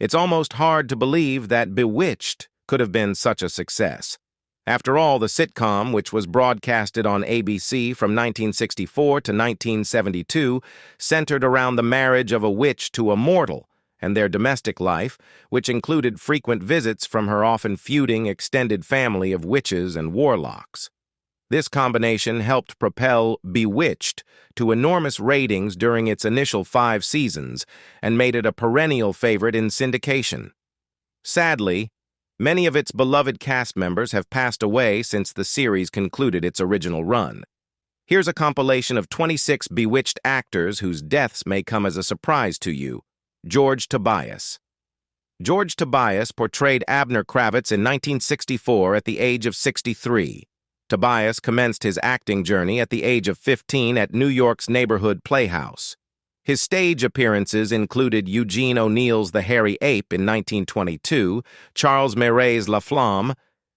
It's almost hard to believe that Bewitched could have been such a success. After all, the sitcom, which was broadcasted on ABC from 1964 to 1972, centered around the marriage of a witch to a mortal and their domestic life, which included frequent visits from her often feuding extended family of witches and warlocks. This combination helped propel Bewitched to enormous ratings during its initial 5 seasons and made it a perennial favorite in syndication. Sadly, many of its beloved cast members have passed away since the series concluded its original run. Here's a compilation of 26 Bewitched actors whose deaths may come as a surprise to you. George Tobias. George Tobias portrayed Abner Kravitz in 1964 at the age of 63. Tobias commenced his acting journey at the age of 15 at New York's Neighborhood Playhouse. His stage appearances included Eugene O'Neill's The Hairy Ape in 1922, Charles Maray's La Flamme,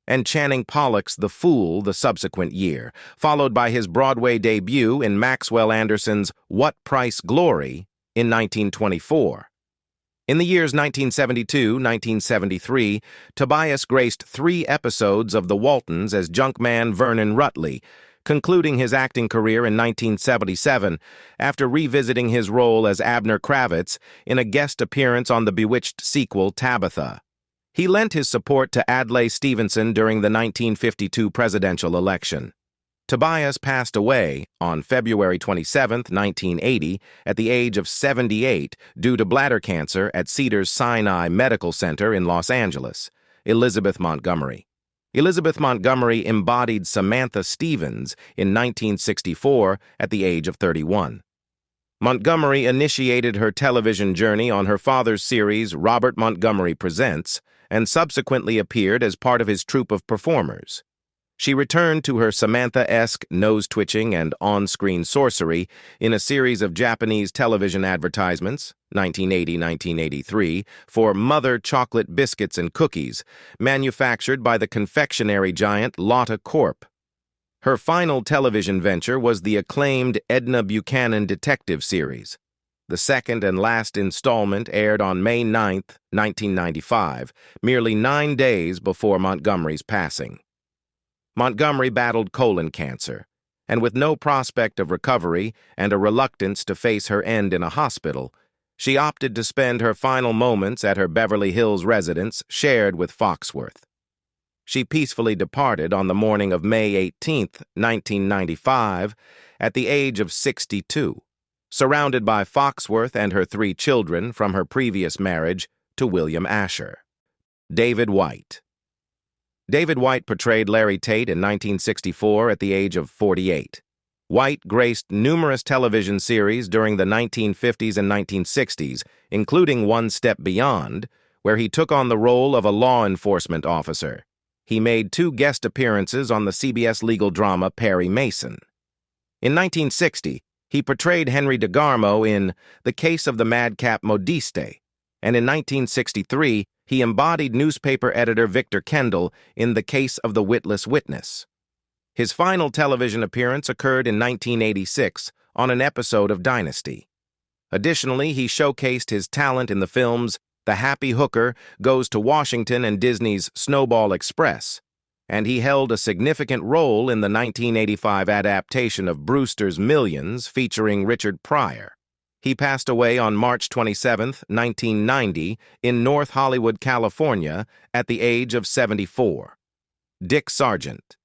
and Channing Pollock's The Fool the subsequent year, followed by his Broadway debut in Maxwell Anderson's What Price Glory in 1924. In the years 1972-1973, Tobias graced 3 episodes of The Waltons as junkman Vernon Rutley, concluding his acting career in 1977 after revisiting his role as Abner Kravitz in a guest appearance on the Bewitched sequel Tabitha. He lent his support to Adlai Stevenson during the 1952 presidential election. Tobias passed away on February 27, 1980, at the age of 78 due to bladder cancer at Cedars-Sinai Medical Center in Los Angeles. Elizabeth Montgomery. Elizabeth Montgomery embodied Samantha Stevens in 1964 at the age of 31. Montgomery initiated her television journey on her father's series Robert Montgomery Presents and subsequently appeared as part of his troupe of performers. She returned to her Samantha-esque nose-twitching and on-screen sorcery in a series of Japanese television advertisements, 1980-1983, for Mother chocolate biscuits and cookies, manufactured by the confectionery giant Lotte Corp. Her final television venture was the acclaimed Edna Buchanan detective series. The second and last installment aired on May 9, 1995, merely 9 days before Montgomery's passing. Montgomery battled colon cancer, and with no prospect of recovery and a reluctance to face her end in a hospital, she opted to spend her final moments at her Beverly Hills residence shared with Foxworth. She peacefully departed on the morning of May 18, 1995, at the age of 62, surrounded by Foxworth and her 3 children from her previous marriage to William Asher. David White. David White portrayed Larry Tate in 1964 at the age of 48. White graced numerous television series during the 1950s and 1960s, including One Step Beyond, where he took on the role of a law enforcement officer. He made 2 guest appearances on the CBS legal drama Perry Mason. In 1960, he portrayed Henry DeGarmo in The Case of the Madcap Modiste, and in 1963, he embodied newspaper editor Victor Kendall in The Case of the Witless Witness. His final television appearance occurred in 1986 on an episode of Dynasty. Additionally, he showcased his talent in the films The Happy Hooker Goes to Washington and Disney's Snowball Express, and he held a significant role in the 1985 adaptation of Brewster's Millions featuring Richard Pryor. He passed away on March 27, 1990, in North Hollywood, California, at the age of 74. Dick Sargent.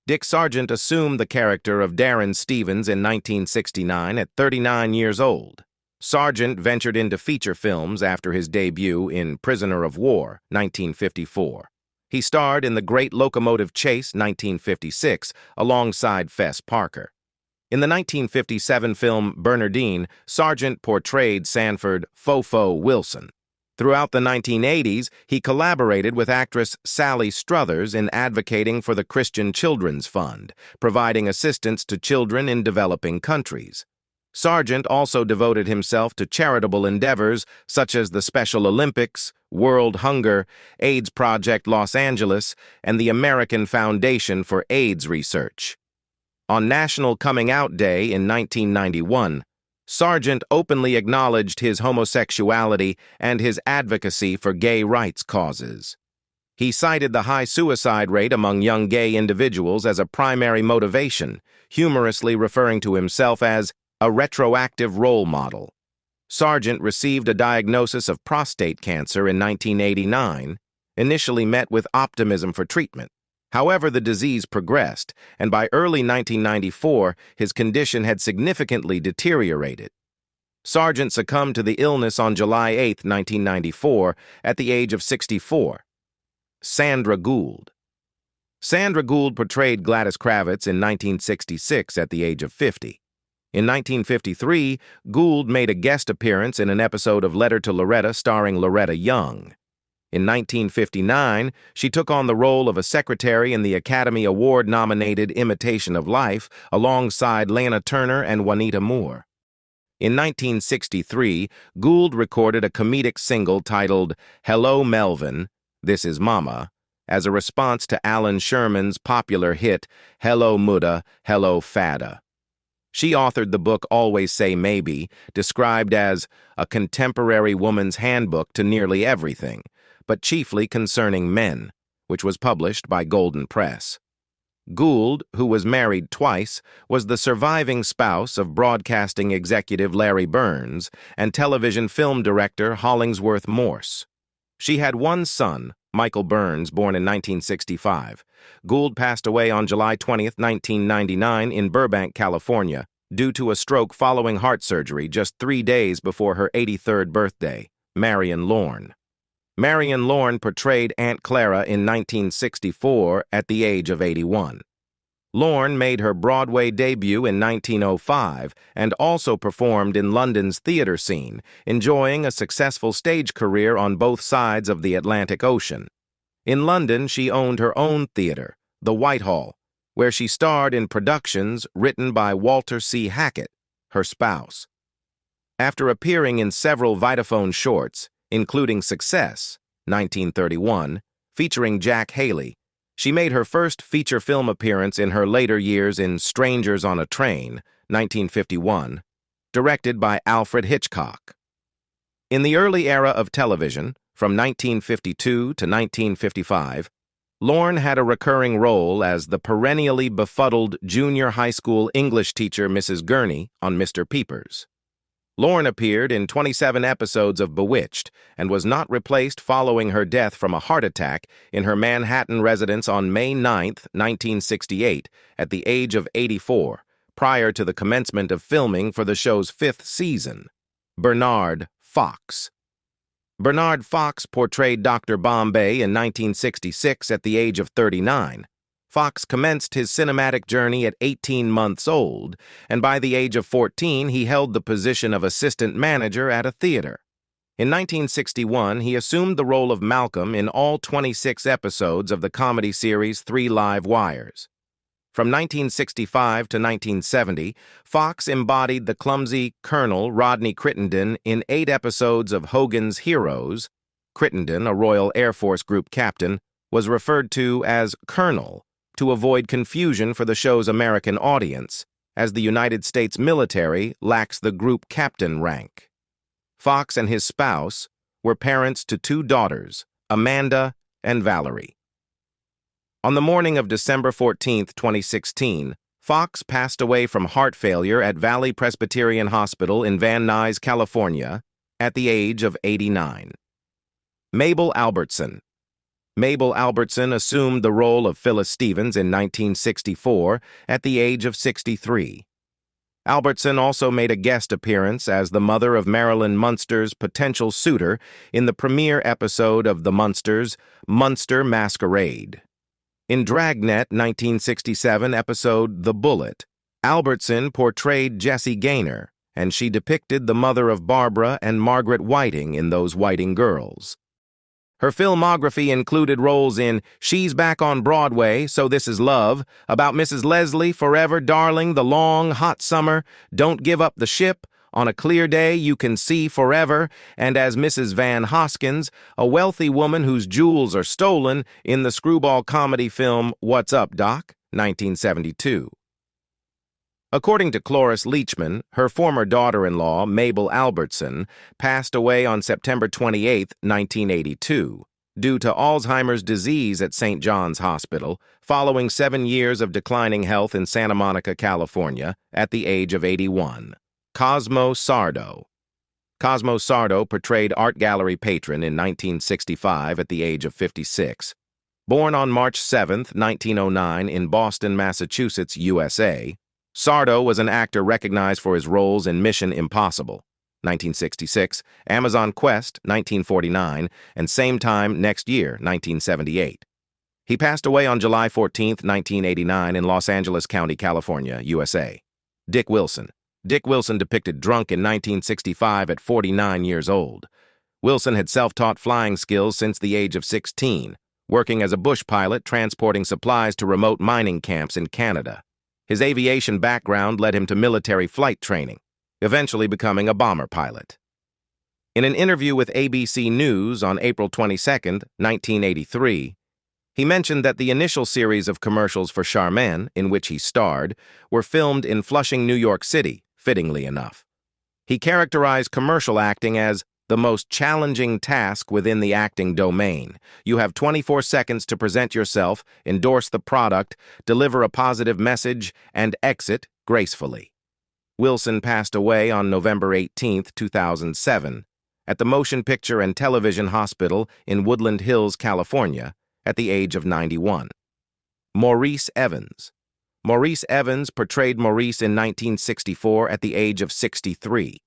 Dick Sargent assumed the character of Darren Stevens in 1969 at 39 years old. Sargent ventured into feature films after his debut in Prisoner of War, 1954. He starred in The Great Locomotive Chase, 1956, alongside Fess Parker. In the 1957 film Bernardine, Sargent portrayed Sanford Fofo Wilson. Throughout the 1980s, he collaborated with actress Sally Struthers in advocating for the Christian Children's Fund, providing assistance to children in developing countries. Sargent also devoted himself to charitable endeavors such as the Special Olympics, World Hunger, AIDS Project Los Angeles, and the American Foundation for AIDS Research. On National Coming Out Day in 1991, Sargent openly acknowledged his homosexuality and his advocacy for gay rights causes. He cited the high suicide rate among young gay individuals as a primary motivation, humorously referring to himself as a retroactive role model. Sargent received a diagnosis of prostate cancer in 1989, initially met with optimism for treatment. However, the disease progressed, and by early 1994, his condition had significantly deteriorated. Sargent succumbed to the illness on July 8, 1994, at the age of 64. Sandra Gould. Sandra Gould portrayed Gladys Kravitz in 1966 at the age of 50. In 1953, Gould made a guest appearance in an episode of Letter to Loretta starring Loretta Young. In 1959, she took on the role of a secretary in the Academy Award-nominated Imitation of Life alongside Lana Turner and Juanita Moore. In 1963, Gould recorded a comedic single titled Hello Melvin, This Is Mama, as a response to Alan Sherman's popular hit Hello Mudda, Hello Fadda. She authored the book Always Say Maybe, described as a contemporary woman's handbook to nearly everything, but chiefly concerning men, which was published by Golden Press. Gould, who was married twice, was the surviving spouse of broadcasting executive Larry Burns and television film director Hollingsworth Morse. She had one son, Michael Burns, born in 1965. Gould passed away on July 20, 1999, in Burbank, California, due to a stroke following heart surgery just 3 days before her 83rd birthday. Marian Lorne. Marian Lorne portrayed Aunt Clara in 1964 at the age of 81. Lorne made her Broadway debut in 1905 and also performed in London's theater scene, enjoying a successful stage career on both sides of the Atlantic Ocean. In London, she owned her own theater, the Whitehall, where she starred in productions written by Walter C. Hackett, her spouse. After appearing in several Vitaphone shorts, including Success, 1931, featuring Jack Haley, she made her first feature film appearance in her later years in Strangers on a Train, 1951, directed by Alfred Hitchcock. In the early era of television, from 1952 to 1955, Lorne had a recurring role as the perennially befuddled junior high school English teacher Mrs. Gurney on Mr. Peepers. Lorne appeared in 27 episodes of Bewitched and was not replaced following her death from a heart attack in her Manhattan residence on May 9, 1968, at the age of 84, prior to the commencement of filming for the show's 5th season. Bernard Fox. Bernard Fox portrayed Dr. Bombay in 1966 at the age of 39. Fox commenced his cinematic journey at 18 months old, and by the age of 14 he held the position of assistant manager at a theater. In 1961, he assumed the role of Malcolm in all 26 episodes of the comedy series 3 Live Wires. From 1965 to 1970, Fox embodied the clumsy Colonel Rodney Crittenden in 8 episodes of Hogan's Heroes. Crittenden, a Royal Air Force Group captain, was referred to as Colonel to avoid confusion for the show's American audience, as the United States military lacks the group captain rank. Fox and his spouse were parents to 2 daughters, Amanda and Valerie. On the morning of December 14, 2016, Fox passed away from heart failure at Valley Presbyterian Hospital in Van Nuys, California, at the age of 89. Mabel Albertson. Mabel Albertson assumed the role of Phyllis Stevens in 1964 at the age of 63. Albertson also made a guest appearance as the mother of Marilyn Munster's potential suitor in the premiere episode of The Munsters, Munster Masquerade. In Dragnet 1967 episode The Bullet, Albertson portrayed Jessie Gaynor, and she depicted the mother of Barbara and Margaret Whiting in Those Whiting Girls. Her filmography included roles in She's Back on Broadway, So This Is Love, About Mrs. Leslie, Forever Darling, The Long Hot Summer, Don't Give Up the Ship, On a Clear Day You Can See Forever, and as Mrs. Van Hoskins, a wealthy woman whose jewels are stolen in the screwball comedy film What's Up, Doc? 1972. According to Cloris Leachman, her former daughter-in-law, Mabel Albertson, passed away on September 28, 1982, due to Alzheimer's disease at St. John's Hospital, following 7 years of declining health in Santa Monica, California, at the age of 81. Cosmo Sardo. Cosmo Sardo portrayed art gallery patron in 1965 at the age of 56. Born on March 7, 1909 in Boston, Massachusetts, USA, Sardo was an actor recognized for his roles in Mission Impossible, 1966, Amazon Quest, 1949, and Same Time Next Year, 1978. He passed away on July 14, 1989 in Los Angeles County, California, USA. Dick Wilson. Dick Wilson depicted drunk in 1965 at 49 years old. Wilson had self-taught flying skills since the age of 16, working as a bush pilot transporting supplies to remote mining camps in Canada. His aviation background led him to military flight training, eventually becoming a bomber pilot. In an interview with ABC News on April 22, 1983, he mentioned that the initial series of commercials for Charmin, in which he starred, were filmed in Flushing, New York City, fittingly enough. He characterized commercial acting as the most challenging task within the acting domain. You have 24 seconds to present yourself, endorse the product, deliver a positive message, and exit gracefully. Wilson passed away on November 18, 2007, at the Motion Picture and Television Hospital in Woodland Hills, California, at the age of 91. Maurice Evans. Maurice Evans portrayed Maurice in 1964 at the age of 63.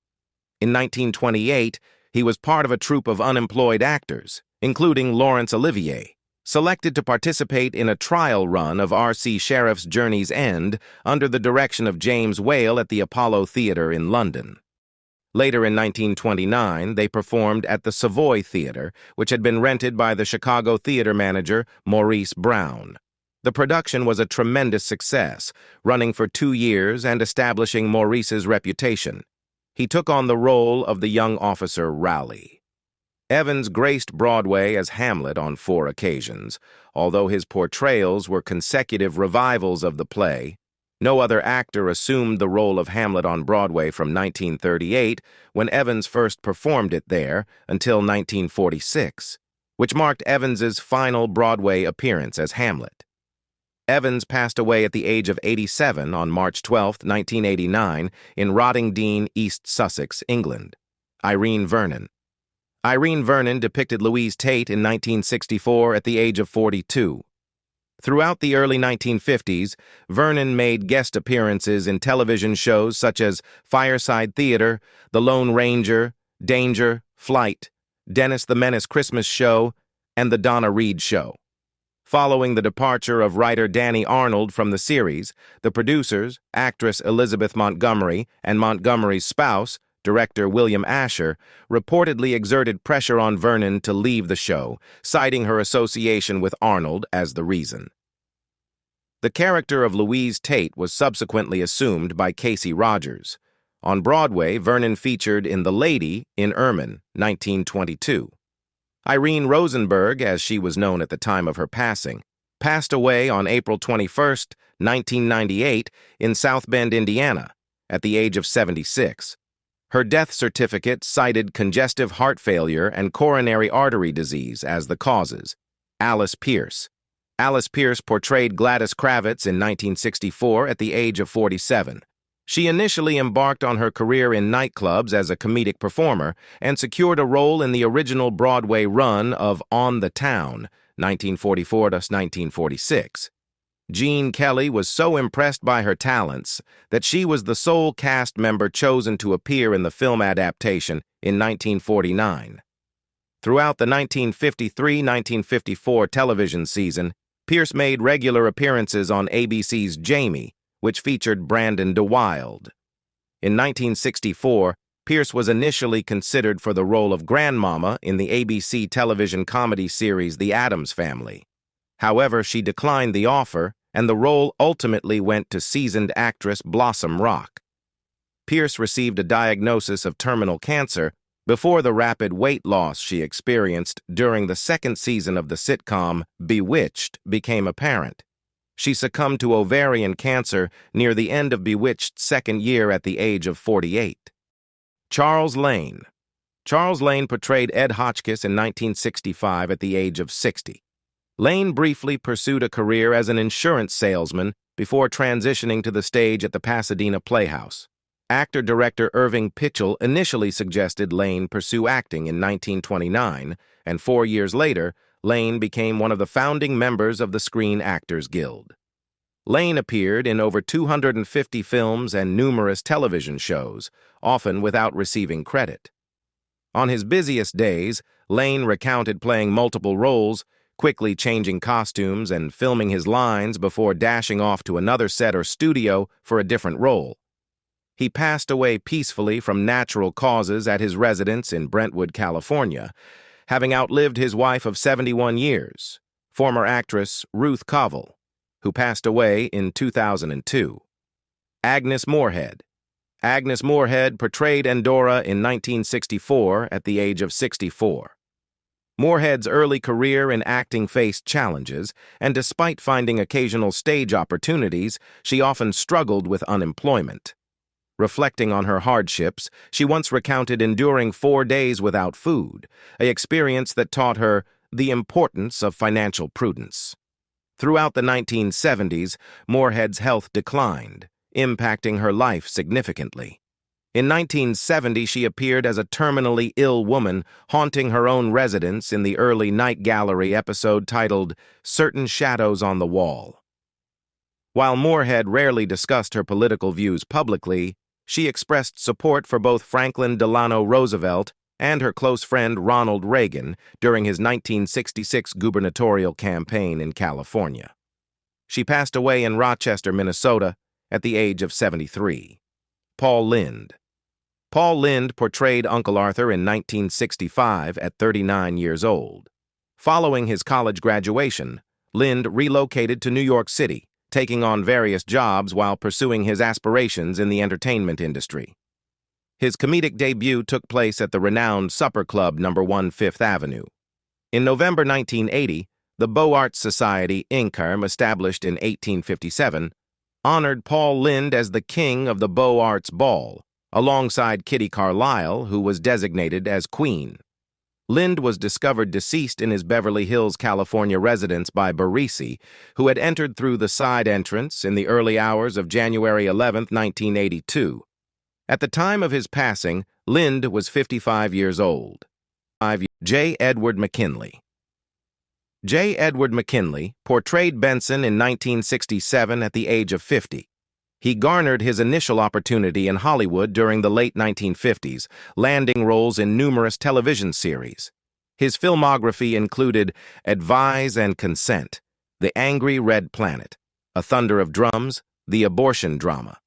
In 1928, he was part of a troupe of unemployed actors, including Laurence Olivier, selected to participate in a trial run of R.C. Sherriff's Journey's End under the direction of James Whale at the Apollo Theatre in London. Later in 1929, they performed at the Savoy Theatre, which had been rented by the Chicago theater manager Maurice Brown. The production was a tremendous success, running for 2 years and establishing Maurice's reputation. He took on the role of the young officer Raleigh. Evans graced Broadway as Hamlet on 4 occasions. Although his portrayals were consecutive revivals of the play, no other actor assumed the role of Hamlet on Broadway from 1938, when Evans first performed it there, until 1946, which marked Evans's final Broadway appearance as Hamlet. Evans passed away at the age of 87 on March 12, 1989, in Rottingdean, East Sussex, England. Irene Vernon. Irene Vernon depicted Louise Tate in 1964 at the age of 42. Throughout the early 1950s, Vernon made guest appearances in television shows such as Fireside Theater, The Lone Ranger, Danger, Flight, Dennis the Menace Christmas Show, and The Donna Reed Show. Following the departure of writer Danny Arnold from the series, the producers, actress Elizabeth Montgomery, and Montgomery's spouse, director William Asher, reportedly exerted pressure on Vernon to leave the show, citing her association with Arnold as the reason. The character of Louise Tate was subsequently assumed by Casey Rogers. On Broadway, Vernon featured in The Lady in Ermine, 1922. Irene Rosenberg, as she was known at the time of her passing, passed away on April 21, 1998, in South Bend, Indiana, at the age of 76. Her death certificate cited congestive heart failure and coronary artery disease as the causes. Alice Pearce. Alice Pearce portrayed Gladys Kravitz in 1964 at the age of 47. She initially embarked on her career in nightclubs as a comedic performer and secured a role in the original Broadway run of On the Town, 1944 to 1946. Gene Kelly was so impressed by her talents that she was the sole cast member chosen to appear in the film adaptation in 1949. Throughout the 1953-1954 television season, Pearce made regular appearances on ABC's Jamie, which featured Brandon DeWilde. In 1964, Pearce was initially considered for the role of Grandmama in the ABC television comedy series The Addams Family. However, she declined the offer, and the role ultimately went to seasoned actress Blossom Rock. Pearce received a diagnosis of terminal cancer before the rapid weight loss she experienced during the second season of the sitcom Bewitched became apparent. She succumbed to ovarian cancer near the end of Bewitched's second year at the age of 48. Charles Lane. Charles Lane portrayed Ed Hotchkiss in 1965 at the age of 60. Lane briefly pursued a career as an insurance salesman before transitioning to the stage at the Pasadena Playhouse. Actor-director Irving Pitchell initially suggested Lane pursue acting in 1929, and 4 years later, Lane became one of the founding members of the Screen Actors Guild. Lane appeared in over 250 films and numerous television shows, often without receiving credit. On his busiest days, Lane recounted playing multiple roles, quickly changing costumes and filming his lines before dashing off to another set or studio for a different role. He passed away peacefully from natural causes at his residence in Brentwood, California, having outlived his wife of 71 years, former actress Ruth Covell, who passed away in 2002. Agnes Moorehead. Agnes Moorehead portrayed Endora in 1964 at the age of 64. Moorehead's early career in acting faced challenges, and despite finding occasional stage opportunities, she often struggled with unemployment. Reflecting on her hardships, she once recounted enduring 4 days without food, an experience that taught her the importance of financial prudence. Throughout the 1970s, Moorehead's health declined, impacting her life significantly. In 1970, she appeared as a terminally ill woman haunting her own residence in the early Night Gallery episode titled Certain Shadows on the Wall. While Moorehead rarely discussed her political views publicly, she expressed support for both Franklin Delano Roosevelt and her close friend Ronald Reagan during his 1966 gubernatorial campaign in California. She passed away in Rochester, Minnesota, at the age of 73. Paul Lynde. Paul Lynde portrayed Uncle Arthur in 1965 at 39 years old. Following his college graduation, Lynde relocated to New York City, taking on various jobs while pursuing his aspirations in the entertainment industry. His comedic debut took place at the renowned Supper Club No. 1 Fifth Avenue. In November 1980, the Beaux-Arts Society, Incarm, established in 1857, honored Paul Lynde as the king of the Beaux-Arts Ball, alongside Kitty Carlisle, who was designated as queen. Lynde was discovered deceased in his Beverly Hills, California residence by Barisi, who had entered through the side entrance in the early hours of January 11, 1982. At the time of his passing, Lynde was 55 years old. J. Edward McKinley. J. Edward McKinley portrayed Benson in 1967 at the age of 50. He garnered his initial opportunity in Hollywood during the late 1950s, landing roles in numerous television series. His filmography included Advise and Consent, The Angry Red Planet, A Thunder of Drums, The Abortion Drama,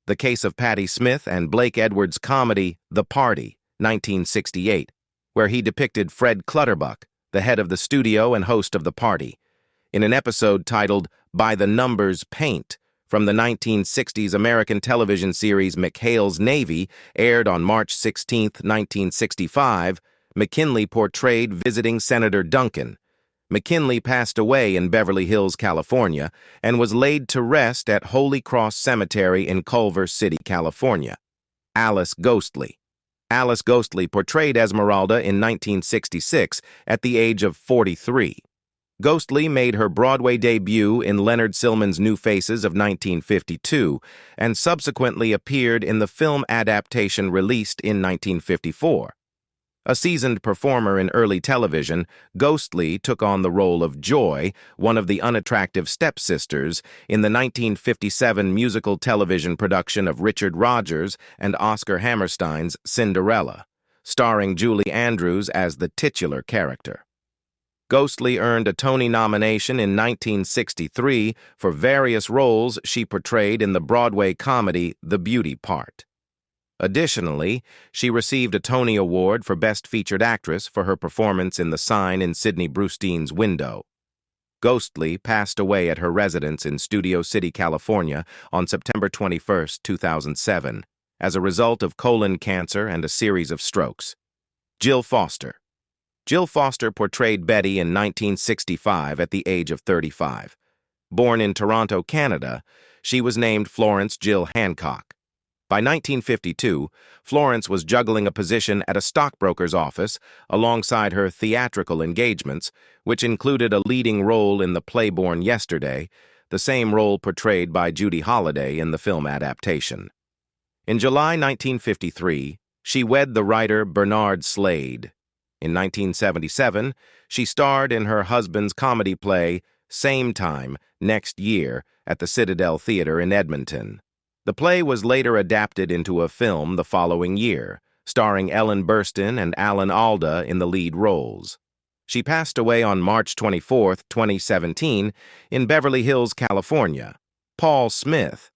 The Case of Patti Smith, and Blake Edwards' comedy The Party, 1968, where he depicted Fred Clutterbuck, the head of the studio and host of The Party, in an episode titled By the Numbers Paint, from the 1960s American television series McHale's Navy, aired on March 16, 1965. McKinley portrayed visiting Senator Duncan. McKinley passed away in Beverly Hills, California, and was laid to rest at Holy Cross Cemetery in Culver City, California. Alice Ghostley. Alice Ghostley portrayed Esmeralda in 1966 at the age of 43. Ghostley made her Broadway debut in Leonard Sillman's New Faces of 1952 and subsequently appeared in the film adaptation released in 1954. A seasoned performer in early television, Ghostley took on the role of Joy, one of the unattractive stepsisters, in the 1957 musical television production of Richard Rodgers and Oscar Hammerstein's Cinderella, starring Julie Andrews as the titular character. Ghostley earned a Tony nomination in 1963 for various roles she portrayed in the Broadway comedy The Beauty Part. Additionally, she received a Tony Award for Best Featured Actress for her performance in The Sign in Sidney Brustein's Window. Ghostley passed away at her residence in Studio City, California on September 21, 2007, as a result of colon cancer and a series of strokes. Jill Foster. Jill Foster portrayed Betty in 1965 at the age of 35. Born in Toronto, Canada, she was named Florence Jill Hancock. By 1952, Florence was juggling a position at a stockbroker's office alongside her theatrical engagements, which included a leading role in the play Born Yesterday, the same role portrayed by Judy Holliday in the film adaptation. In July 1953, she wed the writer Bernard Slade. In 1977, she starred in her husband's comedy play Same Time, Next Year at the Citadel Theater in Edmonton. The play was later adapted into a film the following year, starring Ellen Burstyn and Alan Alda in the lead roles. She passed away on March 24, 2017, in Beverly Hills, California. Paul Smith.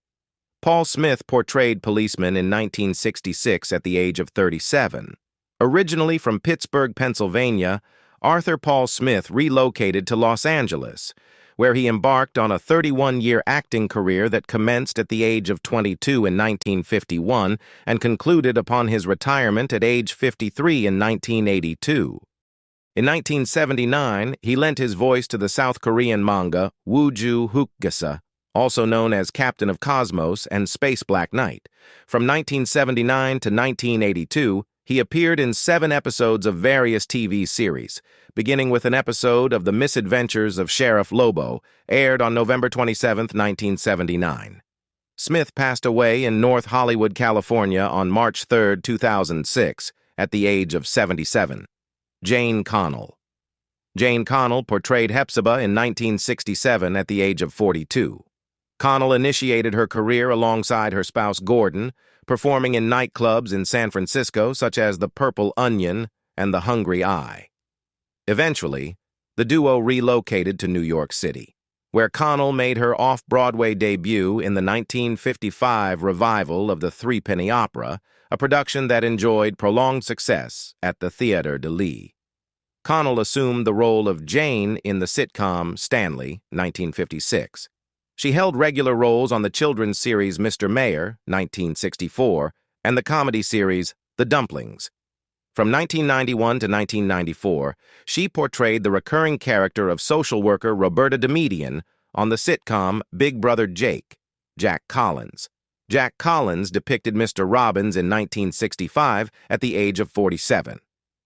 Paul Smith portrayed policeman in 1966 at the age of 37. Originally from Pittsburgh, Pennsylvania, Arthur Paul Smith relocated to Los Angeles, where he embarked on a 31-year acting career that commenced at the age of 22 in 1951 and concluded upon his retirement at age 53 in 1982. In 1979, he lent his voice to the South Korean manga Wooju Hookgasa, also known as Captain of Cosmos and Space Black Knight. From 1979 to 1982, he appeared in 7 episodes of various TV series, beginning with an episode of The Misadventures of Sheriff Lobo, aired on November 27, 1979. Smith passed away in North Hollywood, California on March 3, 2006, at the age of 77. Jane Connell. Jane Connell portrayed Hepzibah in 1967 at the age of 42. Connell initiated her career alongside her spouse Gordon, performing in nightclubs in San Francisco such as the Purple Onion and the Hungry Eye. Eventually, the duo relocated to New York City, where Connell made her off-Broadway debut in the 1955 revival of the Threepenny Opera, a production that enjoyed prolonged success at the Théâtre de Lille. Connell assumed the role of Jane in the sitcom Stanley, 1956. She held regular roles on the children's series Mr. Mayor, 1964, and the comedy series The Dumplings. From 1991 to 1994, she portrayed the recurring character of social worker Roberta Demedian on the sitcom Big Brother Jake, Jack Collins. Jack Collins depicted Mr. Robbins in 1965 at the age of 47.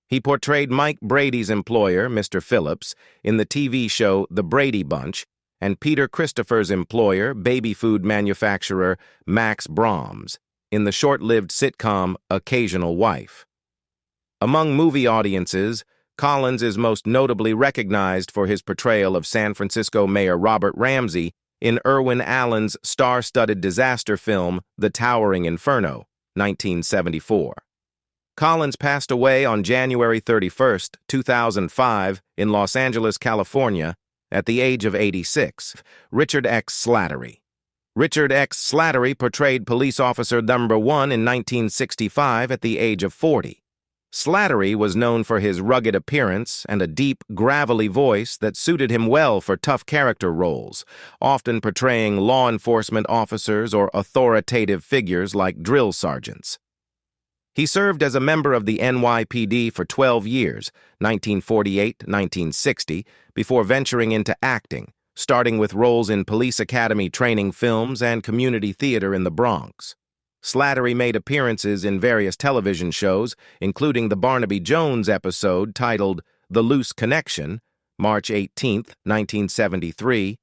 He portrayed Mike Brady's employer, Mr. Phillips, in the TV show The Brady Bunch, and Peter Christopher's employer, baby food manufacturer Max Brahms, in the short-lived sitcom Occasional Wife. Among movie audiences, Collins is most notably recognized for his portrayal of San Francisco Mayor Robert Ramsey in Irwin Allen's star-studded disaster film The Towering Inferno, 1974. Collins passed away on January 31, 2005, in Los Angeles, California, at the age of 86. Richard X. Slattery. Richard X. Slattery portrayed Police Officer Number 1 in 1965 at the age of 40. Slattery was known for his rugged appearance and a deep, gravelly voice that suited him well for tough character roles, often portraying law enforcement officers or authoritative figures like drill sergeants. He served as a member of the NYPD for 12 years, 1948 to 1960, before venturing into acting, starting with roles in Police Academy training films and community theater in the Bronx. Slattery made appearances in various television shows, including the Barnaby Jones episode titled The Loose Connection, March 18, 1973,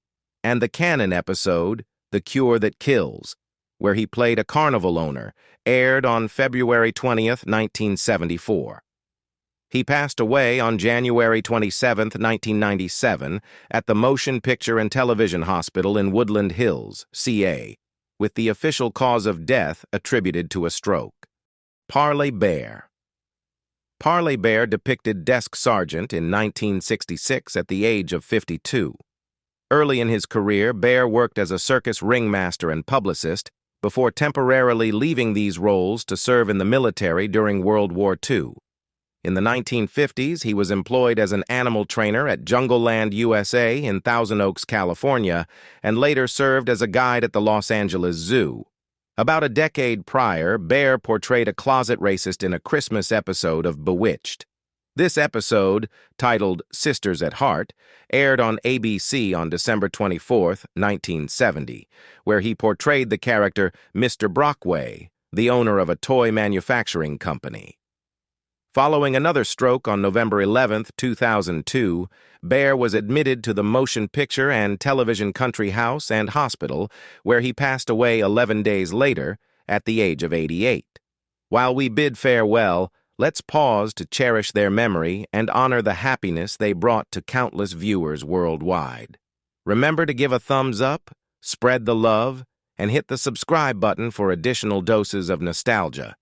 and the Cannon episode The Cure That Kills, where he played a carnival owner, aired on February 20, 1974. He passed away on January 27, 1997, at the Motion Picture and Television Hospital in Woodland Hills, CA, with the official cause of death attributed to a stroke. Parley Baer. Parley Baer depicted Desk Sargent in 1966 at the age of 52. Early in his career, Baer worked as a circus ringmaster and publicist before temporarily leaving these roles to serve in the military during World War II. In the 1950s, he was employed as an animal trainer at Jungle Land, USA in Thousand Oaks, California, and later served as a guide at the Los Angeles Zoo. About a decade prior, Baer portrayed a closet racist in a Christmas episode of Bewitched. This episode, titled Sisters at Heart, aired on ABC on December 24, 1970, where he portrayed the character Mr. Brockway, the owner of a toy manufacturing company. Following another stroke on November 11, 2002, Baer was admitted to the Motion Picture and Television Country House and Hospital, where he passed away 11 days later at the age of 88. While we bid farewell, let's pause to cherish their memory and honor the happiness they brought to countless viewers worldwide. Remember to give a thumbs up, spread the love, and hit the subscribe button for additional doses of nostalgia.